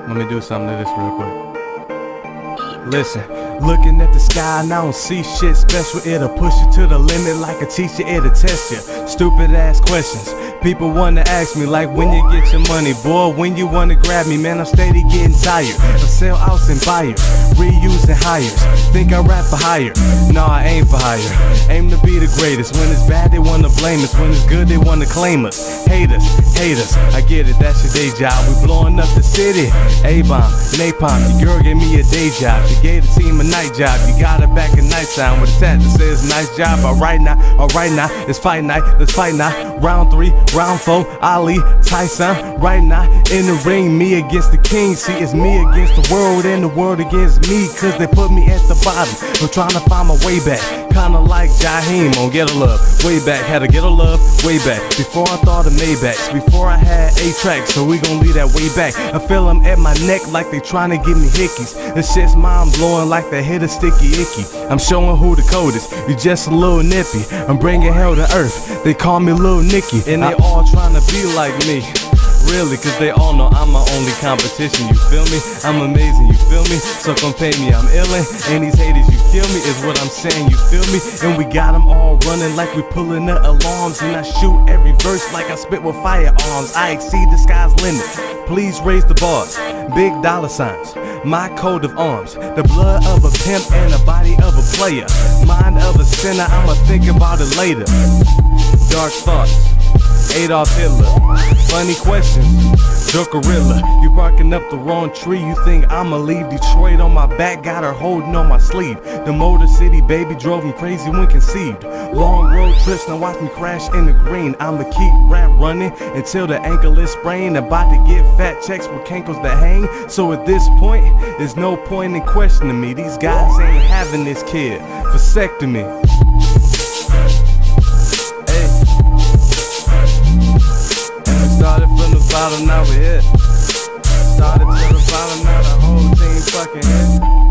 Let me do something to this real quick. Listen, looking at the sky and I don't see shit special. It'll push you to the limit like a teacher, it'll test you. Stupid ass questions people wanna ask me, like when you get your money, boy, when you wanna grab me. Man, I'm steady getting tired of sell outs and buyers, reuse and hires. Think I rap for hire? Nah, I aim for hire. Aim to be the greatest. When it's bad, they wanna blame us. When it's good, they wanna claim us. Hate us, I get it, that's your day job. We blowing up the city. A-bomb, napalm, your girl gave me a day job. She gave the team a night job. You got her back at nighttime with a tat that says nice job. Alright now, it's fight night, let's fight now. Round 3, round 4, Ali, Tyson. Right now, in the ring, me against the king. See, it's me against the world and the world against me. Cause they put me at the bottom, I'm trying to find my way back. Kinda like Jaheim on Get a Love. Way back, had to get a love, way back. Before I thought of Maybachs, before I had 8 tracks, so we gon' leave that way back. I feel them at my neck like they trying to give me hickeys. This shit's mind blowing like they hit a sticky icky. I'm showing who the code is, you just a little nippy. I'm bringing hell to earth, they call me Lil Nicky. And they all trying to be like me. Really, cause they all know I'm my only competition, you feel me? I'm amazing, you feel me? So come pay me, I'm illin'. And these haters, you kill me, is what I'm saying, you feel me? And we got them all running like we pulling the alarms. And I shoot every verse like I spit with firearms. I exceed the sky's limit, please raise the bars. Big dollar signs, my coat of arms. The blood of a pimp and the body of a player. Mind of a sinner, I'ma think about it later. Dark thoughts, Adolf Hitler. Funny questions, Joe Gorilla. You barking up the wrong tree. You think I'ma leave Detroit on my back? Got her holding on my sleeve. The Motor City baby drove him crazy when conceived. Long road trips, now watch me crash in the green. I'ma keep rap running until the ankle is sprained. About to get fat checks with cankles that hang. So at this point, there's no point in questioning me. These guys ain't having this kid. Vasectomy. Started from the bottom, now we're here. Started to the bottom, now the whole team fucking hit.